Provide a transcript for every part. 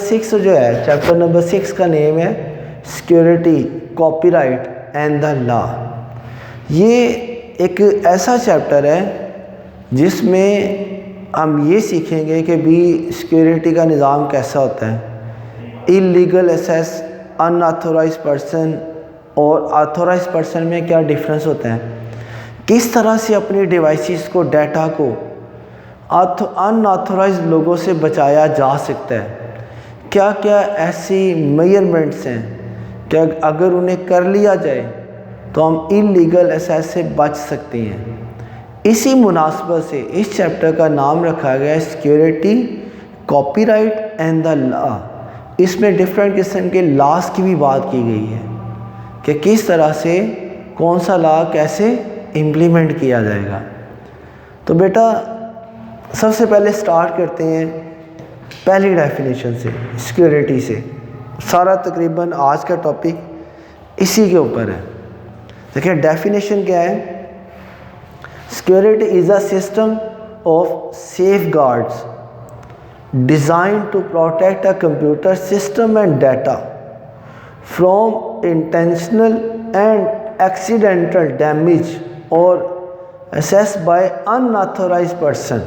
6 جو ہے chapter number 6 کا نیم ہے security, copyright and the law. یہ ایک ایسا چیپٹر ہے جس میں ہم یہ سیکھیں گے کہ بھی سیکیورٹی کا نظام کیسا ہوتا ہے، اللیگل ایکسیس، ان آتھورائز پرسن اور آتھورائز پرسن میں کیا ڈیفرنس ہوتا ہے، کس طرح سے اپنی ڈیوائسز کو، ڈیٹا کو ان آتھورائز لوگوں سے بچایا جا سکتا ہے، کیا کیا ایسی میجرمنٹس ہیں کہ اگر انہیں کر لیا جائے تو ہم اللیگل ایکسیس سے بچ سکتے ہیں۔ اسی مناسبت سے اس چیپٹر کا نام رکھا گیا ہے security, copyright and the law. اس میں ڈفرینٹ قسم کے لاس کی بھی بات کی گئی ہے کہ کس طرح سے کون سا لا کیسے امپلیمنٹ کیا جائے گا۔ تو بیٹا سب سے پہلے سٹارٹ کرتے ہیں پہلی ڈیفینیشن سے، سیکیورٹی سے۔ سارا تقریباً آج کا ٹاپک اسی کے اوپر ہے۔ دیکھیں ڈیفینیشن کیا ہے، security is a system of safeguards designed to protect a computer system and data from intentional and accidental damage اور access by unauthorised person.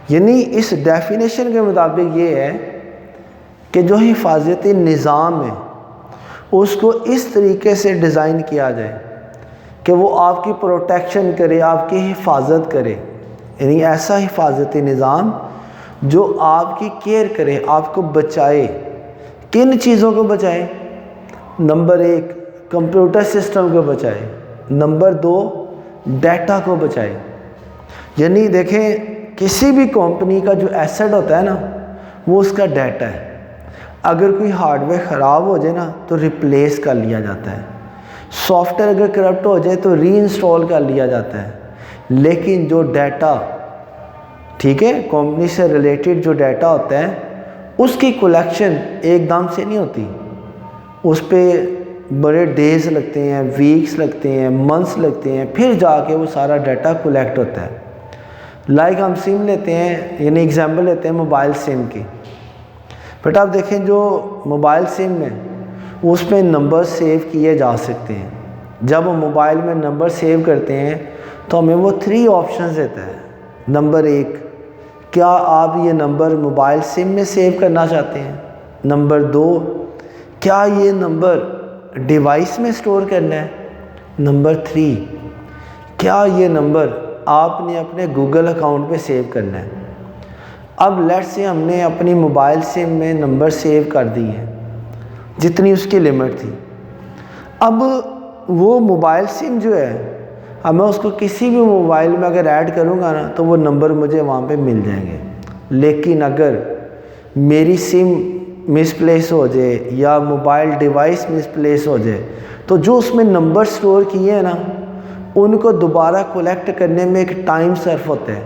یعنی اس ڈیفینیشن کے مطابق یہ ہے کہ جو حفاظتی نظام ہے اس کو اس طریقے سے ڈیزائن کیا جائے کہ وہ آپ کی پروٹیکشن کرے، آپ کی حفاظت کرے، یعنی ایسا حفاظتی نظام جو آپ کی کیئر کرے، آپ کو بچائے۔ کن چیزوں کو بچائے؟ نمبر 1 کمپیوٹر سسٹم کو بچائے، نمبر 2 ڈیٹا کو بچائے۔ یعنی دیکھیں کسی بھی کمپنی کا جو ایسٹ ہوتا ہے نا وہ اس کا ڈیٹا ہے۔ اگر کوئی ہارڈ ویئر خراب ہو جائے نا تو ریپلیس کر لیا جاتا ہے، سافٹ ویئر اگر کرپٹ ہو جائے تو ری انسٹال کر لیا جاتا ہے، لیکن جو ڈیٹا ٹھیک ہے کمپنی سے ریلیٹڈ جو ڈیٹا ہوتا ہے اس کی کلیکشن ایک دم سے نہیں ہوتی، اس پہ بڑے ڈیز لگتے ہیں، ویکس لگتے ہیں، منتھس لگتے ہیں، پھر جا کے وہ سارا ڈیٹا کلیکٹ ہوتا ہے۔ لائک ہم سم لیتے ہیں، یعنی ایگزامپل لیتے ہیں موبائل سم کی۔ بٹ آپ دیکھیں جو موبائل سم ہے اس میں نمبر سیو کیے جا سکتے ہیں۔ جب ہم موبائل میں نمبر سیو کرتے ہیں تو ہمیں وہ 3 آپشنز دیتا ہے۔ نمبر 1 کیا آپ یہ نمبر موبائل سم میں سیو کرنا چاہتے ہیں، نمبر 2 کیا یہ نمبر ڈیوائس میں سٹور کرنا ہے، نمبر 3 کیا یہ نمبر آپ نے اپنے گوگل اکاؤنٹ پہ سیو کرنا ہے۔ اب لیٹ سے ہم نے اپنی موبائل سم میں نمبر سیو کر دی ہیں جتنی اس کی لمٹ تھی۔ اب وہ موبائل سم جو ہے میں اس کو کسی بھی موبائل میں اگر ایڈ کروں گا نا تو وہ نمبر مجھے وہاں پہ مل جائیں گے، لیکن اگر میری سم مس پلیس ہو جائے یا موبائل ڈیوائس مس پلیس ہو جائے تو جو اس میں نمبر سٹور کیے ہیں نا ان کو دوبارہ کلیکٹ کرنے میں ایک ٹائم صرف ہوتا ہے،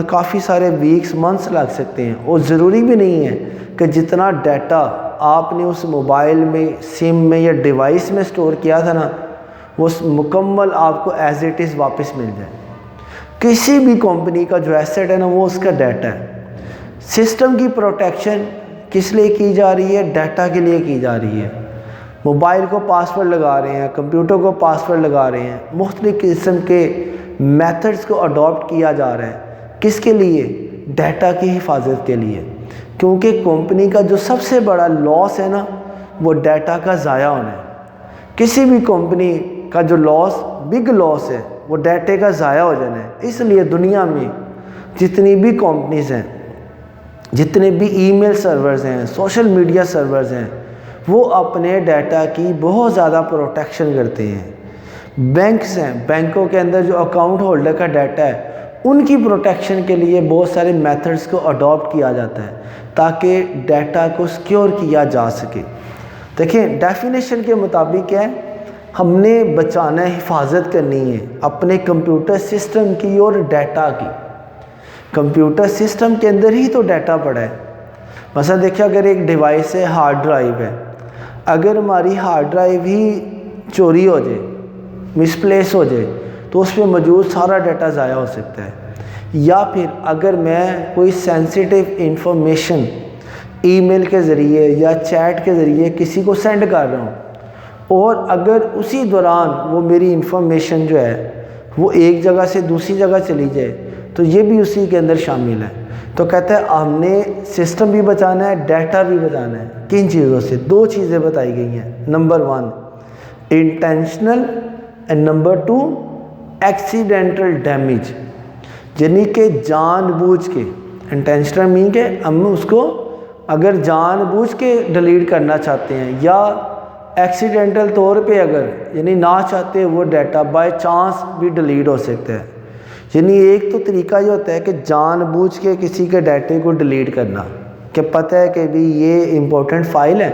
کافی سارے ویکس، منتھس لگ سکتے ہیں، اور ضروری بھی نہیں ہے کہ جتنا ڈیٹا آپ نے اس موبائل میں، سم میں یا ڈیوائس میں سٹور کیا تھا نا وہ مکمل آپ کو ایز اٹ از واپس مل جائے۔ کسی بھی کمپنی کا جو ایسٹ ہے نا وہ اس کا ڈیٹا ہے۔ سسٹم کی پروٹیکشن کس لیے کی جا رہی ہے؟ ڈیٹا کے لیے کی جا رہی ہے۔ موبائل کو پاسورڈ لگا رہے ہیں، کمپیوٹر کو پاسورڈ لگا رہے ہیں، مختلف قسم کے میتھڈز کو اڈاپٹ کیا جا رہا ہے۔ کس کے لیے؟ ڈیٹا کی حفاظت کے لیے، کیونکہ کمپنی کا جو سب سے بڑا لاس ہے نا وہ ڈیٹا کا ضائع ہونا ہے۔ کسی بھی کمپنی کا جو لاس، بگ لاس ہے وہ ڈیٹا کا ضائع ہو جانا ہے۔ اس لیے دنیا میں جتنی بھی کمپنیز ہیں، جتنے بھی ای میل سرورز ہیں، سوشل میڈیا سرورز ہیں، وہ اپنے ڈیٹا کی بہت زیادہ پروٹیکشن کرتے ہیں۔ بینکس ہیں، بینکوں کے اندر جو اکاؤنٹ ہولڈر کا ڈیٹا ہے ان کی پروٹیکشن کے لیے بہت سارے میتھڈز کو اڈاپٹ کیا جاتا ہے تاکہ ڈیٹا کو سیکیور کیا جا سکے۔ دیکھیں ڈیفینیشن کے مطابق کیا ہے، ہم نے بچانا ہے، حفاظت کرنی ہے اپنے کمپیوٹر سسٹم کی اور ڈیٹا کی۔ کمپیوٹر سسٹم کے اندر ہی تو ڈیٹا پڑا ہے۔ مثلا دیکھیں اگر ایک ڈیوائس ہے، ہارڈ ڈرائیو ہے، اگر ہماری ہارڈ ڈرائیو ہی چوری ہو جائے، مس پلیس ہو جائے تو اس پہ موجود سارا ڈیٹا ضائع ہو سکتا ہے۔ یا پھر اگر میں کوئی سینسیٹیو انفارمیشن ای میل کے ذریعے یا چیٹ کے ذریعے کسی کو سینڈ کر رہا ہوں اور اگر اسی دوران وہ میری انفارمیشن جو ہے وہ ایک جگہ سے دوسری جگہ چلی جائے تو یہ بھی اسی کے اندر شامل ہے. تو کہتا ہے ہم نے سسٹم بھی بچانا ہے، ڈیٹا بھی بچانا ہے. کن چیزوں سے؟ 2 چیزیں بتائی گئی ہیں. Number 1 intentional and number 2 accidental damage, یعنی کہ جان بوجھ کے. انٹینشنل مین کہ ہم اس کو اگر جان بوجھ کے ڈیلیٹ کرنا چاہتے ہیں، یا ایکسیڈنٹل طور پہ اگر یعنی نہ چاہتے وہ ڈیٹا بائی چانس بھی ڈیلیٹ ہو سکتا ہے. یعنی ایک تو طریقہ یہ ہوتا ہے کہ جان بوجھ کے کسی کے ڈیٹے کو ڈیلیٹ کرنا، کہ پتہ ہے کہ بھی یہ امپورٹنٹ فائل ہے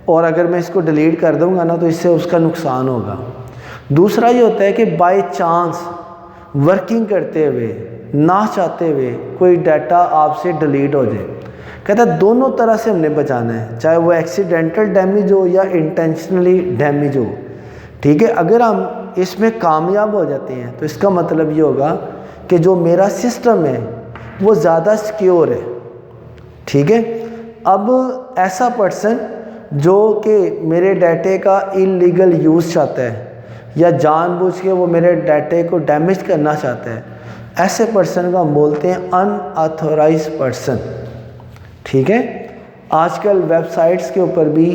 اور اگر میں اس کو ڈیلیٹ کر دوں گا نا تو اس سے اس کا نقصان ہوگا. دوسرا یہ ہوتا ہے کہ بائی چانس ورکنگ کرتے ہوئے نہ چاہتے ہوئے کوئی ڈیٹا آپ سے ڈیلیٹ ہو جائے. کہتا ہے دونوں طرح سے ہم نے بچانا ہے، چاہے وہ ایکسیڈنٹل ڈیمیج ہو یا انٹینشنلی ڈیمیج ہو. ٹھیک ہے، اگر ہم اس میں کامیاب ہو جاتے ہیں تو اس کا مطلب یہ ہوگا کہ جو میرا سسٹم ہے وہ زیادہ سیکیور ہے. ٹھیک ہے. اب ایسا پرسن جو کہ میرے ڈیٹے کا انلیگل یوز چاہتا ہے یا جان بوجھ کے وہ میرے ڈیٹے کو ڈیمیج کرنا چاہتا ہے، ایسے پرسن کو ہم بولتے ہیں ان آتھورائز پرسن. ٹھیک ہے. آج کل ویب سائٹس کے اوپر بھی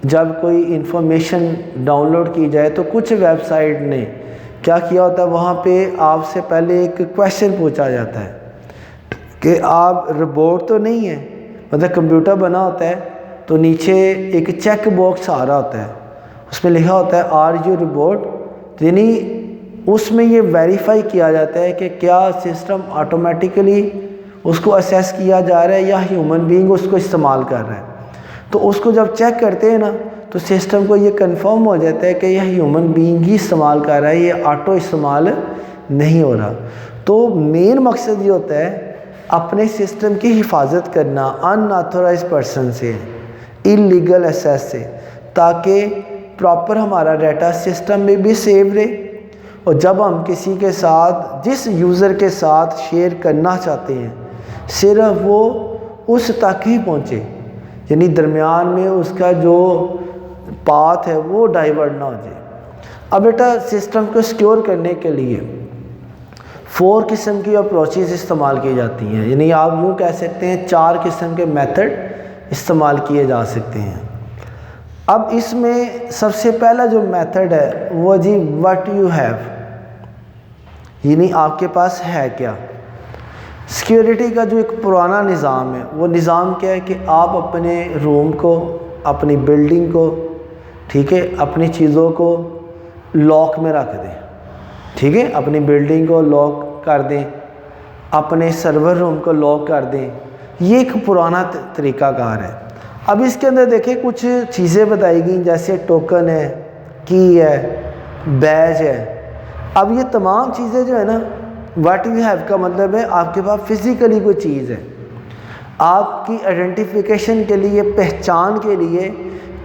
جب کوئی انفارمیشن ڈاؤن لوڈ کی جائے تو کچھ ویب سائٹ نے کیا کیا ہوتا ہے، وہاں پہ آپ سے پہلے ایک کویشچن پوچھا جاتا ہے کہ آپ روبوٹ تو نہیں ہیں. مطلب کمپیوٹر بنا ہوتا ہے تو نیچے ایک چیک باکس آ رہا ہوتا ہے، اس میں لکھا ہوتا ہے آر یو روبوٹ. یعنی اس میں یہ ویریفائی کیا جاتا ہے کہ کیا سسٹم آٹومیٹیکلی اس کو اسیس کیا جا رہا ہے یا ہیومن بینگ اس کو استعمال کر رہا ہے. تو اس کو جب چیک کرتے ہیں نا تو سسٹم کو یہ کنفرم ہو جاتا ہے کہ یہ ہیومن بینگ ہی استعمال کر رہا ہے، یہ آٹو استعمال نہیں ہو رہا. تو مین مقصد یہ ہوتا ہے اپنے سسٹم کی حفاظت کرنا ان آتھورائز پرسن سے، انلیگل ایکسیس سے، تاکہ پراپر ہمارا ڈیٹا سسٹم میں بھی سیو رہے اور جب ہم کسی کے ساتھ جس یوزر کے ساتھ شیئر کرنا چاہتے ہیں صرف وہ اس تک ہی پہنچے، یعنی درمیان میں اس کا جو پاتھ ہے وہ ڈائیورٹ نہ ہو جائے. اب بیٹا سسٹم کو سیکیور کرنے کے لیے 4 قسم کی اپروچز استعمال کی جاتی ہیں، یعنی آپ یوں کہہ سکتے ہیں 4 قسم کے میتھڈ استعمال کیے جا سکتے ہیں. اب اس میں سب سے پہلا جو میتھڈ ہے وہ جی واٹ یو ہیو، یعنی آپ کے پاس ہے کیا. سیکیورٹی کا جو ایک پرانا نظام ہے وہ نظام کیا ہے کہ آپ اپنے روم کو، اپنی بلڈنگ کو، ٹھیک ہے، اپنی چیزوں کو لاک میں رکھ دیں. ٹھیک ہے، اپنی بلڈنگ کو لاک کر دیں، اپنے سرور روم کو لاک کر دیں. یہ ایک پرانا طریقہ کار ہے. اب اس کے اندر دیکھیں کچھ چیزیں بتائی گئیں جیسے ٹوکن ہے، کی ہے، بیج ہے. اب یہ تمام چیزیں جو ہے نا، واٹ یو ہیو کا مطلب ہے آپ کے پاس فزیکلی کوئی چیز ہے، آپ کی آئیڈینٹیفیکیشن کے لیے، پہچان کے لیے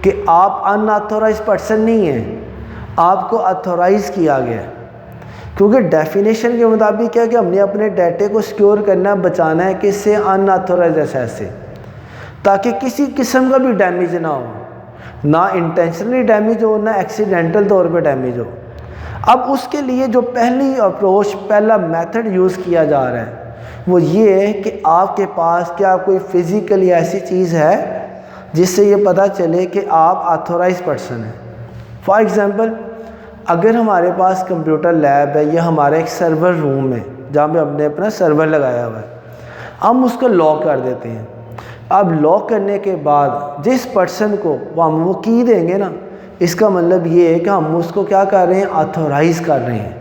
کہ آپ ان آتھورائز پرسن نہیں ہیں، آپ کو آتھورائز کیا گیا ہے. کیونکہ ڈیفینیشن کے مطابق کیا کہ ہم نے اپنے ڈیٹے کو سیکیور کرنا، بچانا ہے کس سے؟ ان آتھورائز ایکسیس سے، تاکہ کسی قسم کا بھی ڈیمیج نہ ہو، نہ انٹینشنلی ڈیمیج ہو نہ ایکسیڈنٹل طور پہ ڈیمیج ہو. اب اس کے لیے جو پہلی اپروچ، پہلا میتھڈ یوز کیا جا رہا ہے وہ یہ ہے کہ آپ کے پاس کیا کوئی فزیکلی ایسی چیز ہے جس سے یہ پتہ چلے کہ آپ آتھورائز پرسن ہیں. فار ایگزامپل اگر ہمارے پاس کمپیوٹر لیب ہے یا ہمارا ایک سرور روم ہے جہاں پہ ہم نے اپنا سرور لگایا ہوا ہے، ہم اس کو لاک کر دیتے ہیں. اب لاک کرنے کے بعد جس پرسن کو ہم وہ کی دیں گے نا، اس کا مطلب یہ ہے کہ ہم اس کو کیا کر رہے ہیں؟ آتھورائز کر رہے ہیں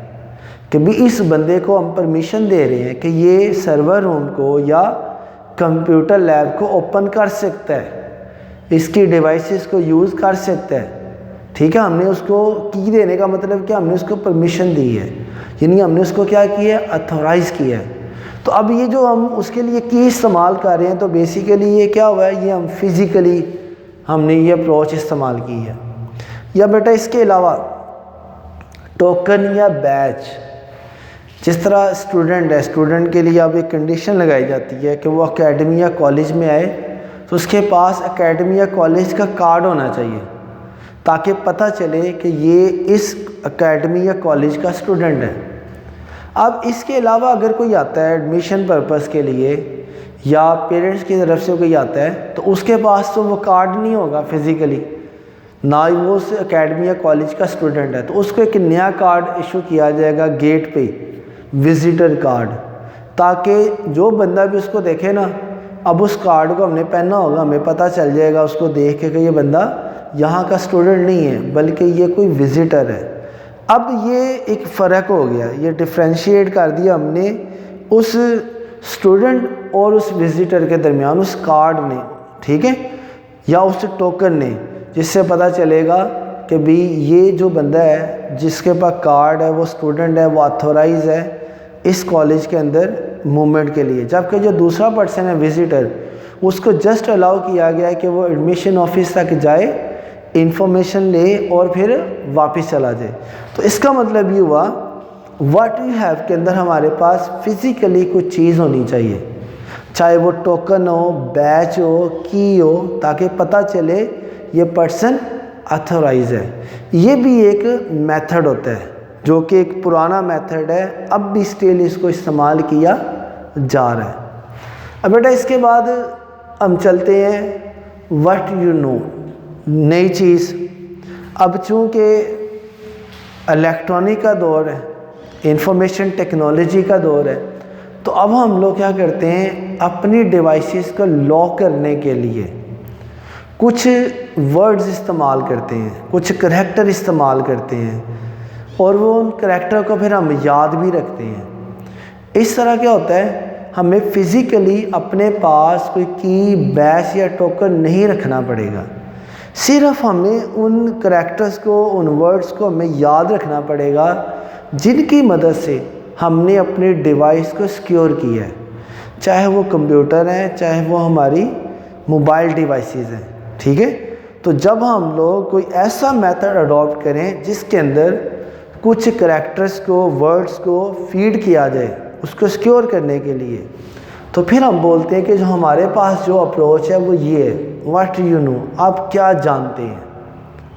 کہ بھی اس بندے کو ہم پرمیشن دے رہے ہیں کہ یہ سرور روم کو یا کمپیوٹر لیب کو اوپن کر سکتا ہے، اس کی ڈیوائسز کو یوز کر سکتا ہے. ٹھیک ہے، ہم نے اس کو کی دینے کا مطلب کہ ہم نے اس کو پرمیشن دی ہے، یعنی ہم نے اس کو کیا کیا ہے؟ آتھورائز کیا ہے. تو اب یہ جو ہم اس کے لیے کی استعمال کر رہے ہیں تو بیسیکلی یہ کیا ہوا ہے؟ یہ ہم فزیکلی ہم نے یہ اپروچ استعمال کی ہے. یا بیٹا اس کے علاوہ ٹوکن یا بیچ، جس طرح اسٹوڈنٹ کے لیے اب ایک کنڈیشن لگائی جاتی ہے کہ وہ اکیڈمی یا کالج میں آئے تو اس کے پاس اکیڈمی یا کالج کا کارڈ ہونا چاہیے تاکہ پتہ چلے کہ یہ اس اکیڈمی یا کالج کا اسٹوڈنٹ ہے۔ اب اس کے علاوہ اگر کوئی آتا ہے ایڈمیشن پرپس کے لیے یا پیرنٹس کی طرف سے کوئی آتا ہے تو اس کے پاس تو وہ کارڈ نہیں ہوگا فزیکلی، نہ ہی وہ اس اکیڈمی یا کالج کا اسٹوڈنٹ ہے، تو اس کو ایک نیا کارڈ ایشو کیا جائے گا گیٹ پہ، وزٹر کارڈ، تاکہ جو بندہ بھی اس کو دیکھے نا، اب اس کارڈ کو ہم نے پہنا ہوگا، ہمیں پتہ چل جائے گا اس کو دیکھ کے کہ یہ بندہ یہاں کا اسٹوڈنٹ نہیں ہے بلکہ یہ کوئی وزٹر ہے۔ اب یہ ایک فرق ہو گیا، یہ ڈفرینشیٹ کر دیا ہم نے اس اسٹوڈنٹ اور اس وزٹر کے درمیان اس کارڈ نے، ٹھیک ہے، یا اس ٹوکن نے، جس سے پتہ چلے گا کہ بھی یہ جو بندہ ہے جس کے پاس کارڈ ہے وہ اسٹوڈنٹ ہے، وہ آتھورائز ہے اس کالج کے اندر موومنٹ کے لیے، جبکہ جو دوسرا پرسن ہے وزٹر، اس کو جسٹ الاؤ کیا گیا ہے کہ وہ ایڈمیشن آفس تک جائے، انفارمیشن لے اور پھر واپس چلا جائے۔ تو اس کا مطلب یہ ہوا واٹ یو ہیو کے اندر ہمارے پاس فزیکلی کوئی چیز ہونی چاہیے، چاہے وہ ٹوکن ہو، بیچ ہو، کی ہو، تاکہ پتہ چلے یہ پرسن آتھورائز ہے۔ یہ بھی ایک میتھڈ ہوتا ہے جو کہ ایک پرانا میتھڈ ہے، اب بھی اسٹل اس کو استعمال کیا جا رہا ہے۔ اب بیٹا اس کے بعد ہم چلتے ہیں واٹ یو نو، نئی چیز۔ اب چونکہ الیکٹرانک کا دور ہے، انفارمیشن ٹیکنالوجی کا دور ہے، تو اب ہم لوگ کیا کرتے ہیں، اپنی ڈیوائسز کو لاک کرنے کے لیے کچھ ورڈز استعمال کرتے ہیں، کچھ کریکٹر استعمال کرتے ہیں، اور وہ ان کریکٹر کو پھر ہم یاد بھی رکھتے ہیں۔ اس طرح کیا ہوتا ہے، ہمیں فزیکلی اپنے پاس کوئی کی، بیچ یا ٹوکن نہیں رکھنا پڑے گا، صرف ہمیں ان کریکٹرز کو، ان ورڈز کو ہمیں یاد رکھنا پڑے گا جن کی مدد سے ہم نے اپنی ڈیوائس کو سیکیور کیا ہے، چاہے وہ کمپیوٹر ہیں، چاہے وہ ہماری موبائل ڈیوائسز ہیں، ٹھیک ہے۔ تو جب ہم لوگ کوئی ایسا میتھڈ اڈاپٹ کریں جس کے اندر کچھ کریکٹرز کو، ورڈز کو فیڈ کیا جائے اس کو سیکیور کرنے کے لیے، تو پھر ہم بولتے ہیں کہ جو ہمارے پاس جو اپروچ ہے وہ یہ ہے، واٹ یو نو، آپ کیا جانتے ہیں،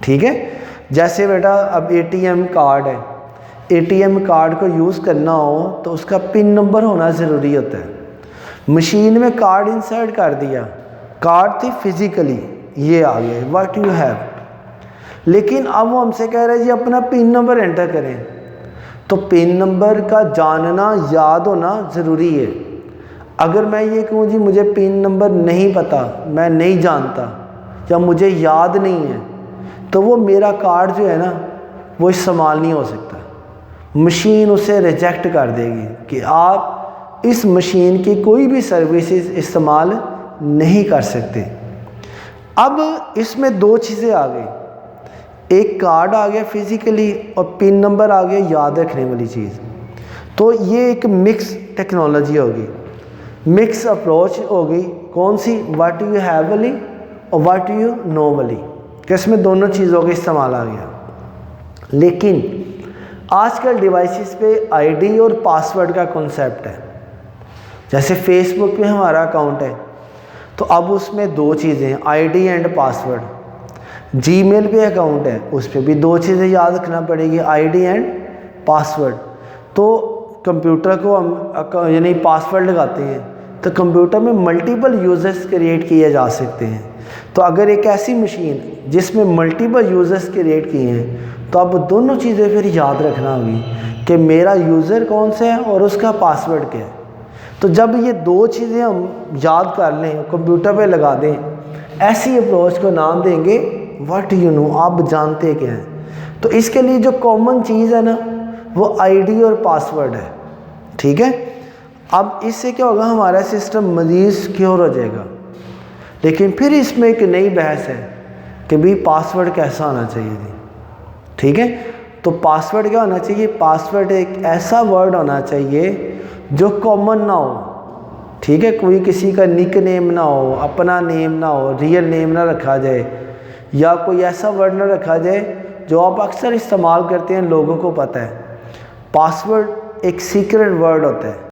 ٹھیک ہے۔ جیسے بیٹا اب اے ٹی ایم کارڈ ہے، اے ٹی ایم کارڈ کو یوز کرنا ہو تو اس کا پن نمبر ہونا ضروری ہوتا ہے۔ مشین میں کارڈ انسرٹ کر دیا، کارڈ تھی فزیکلی، یہ آ گیا واٹ یو ہیو، لیکن اب وہ ہم سے کہہ رہے ہیں جی اپنا پن نمبر انٹر کریں، تو پن نمبر کا جاننا، یاد ہونا ضروری ہے۔ اگر میں یہ کہوں جی مجھے پن نمبر نہیں پتہ، میں نہیں جانتا یا مجھے یاد نہیں ہے، تو وہ میرا کارڈ جو ہے نا وہ استعمال نہیں ہو سکتا، مشین اسے ریجیکٹ کر دے گی کہ آپ اس مشین کی کوئی بھی سروسز استعمال نہیں کر سکتے۔ اب اس میں دو چیزیں آ گئی، ایک کارڈ آ گیا فزیکلی اور پن نمبر آ گیا یاد رکھنے والی چیز، تو یہ ایک مکس ٹیکنالوجی ہوگی، مکس اپروچ ہوگی، کون سی، واٹ یو ہیو والی اور واٹ یو نو والی، کہ اس میں دونوں چیزوں کا استعمال آ گیا۔ لیکن آج کل ڈیوائسز پہ آئی ڈی اور پاسورڈ کا کنسیپٹ ہے، جیسے فیس بک پہ ہمارا اکاؤنٹ ہے تو اب اس میں دو چیزیں ہیں، آئی ڈی اینڈ پاسورڈ۔ جی میل پہ اکاؤنٹ ہے، اس پہ بھی دو چیزیں یاد رکھنا پڑے گی، آئی ڈی اینڈ پاسورڈ۔ تو کمپیوٹر کو ہم یعنی پاسورڈ لگاتے ہیں تو کمپیوٹر میں ملٹیپل یوزرز کریٹ کیے جا سکتے ہیں، تو اگر ایک ایسی مشین جس میں ملٹیپل یوزرز کریٹ کیے ہیں تو اب دونوں چیزیں پھر یاد رکھنا ہوگی کہ میرا یوزر کون سا ہے اور اس کا پاسورڈ کیا ہے۔ تو جب یہ دو چیزیں ہم یاد کر لیں، کمپیوٹر پہ لگا دیں، ایسی اپروچ کو نام دیں گے واٹ یو نو، آپ جانتے کیا ہیں۔ تو اس کے لیے جو کامن چیز ہے نا وہ آئی ڈی اور پاسورڈ ہے، ٹھیک ہے۔ اب اس سے کیا ہوگا، ہمارا سسٹم مزید سیکیور ہو جائے گا۔ لیکن پھر اس میں ایک نئی بحث ہے کہ بھی پاسورڈ کیسا ہونا چاہیے جی، ٹھیک ہے۔ تو پاسورڈ کیا ہونا چاہیے، پاسورڈ ایک ایسا ورڈ ہونا چاہیے جو کامن نہ ہو، ٹھیک ہے، کوئی کسی کا نک نیم نہ ہو، اپنا نیم نہ ہو، ریئل نیم نہ رکھا جائے، یا کوئی ایسا ورڈ نہ رکھا جائے جو آپ اکثر استعمال کرتے ہیں، لوگوں کو پتہ ہے۔ پاسورڈ ایک سیکرٹ ورڈ ہوتا ہے.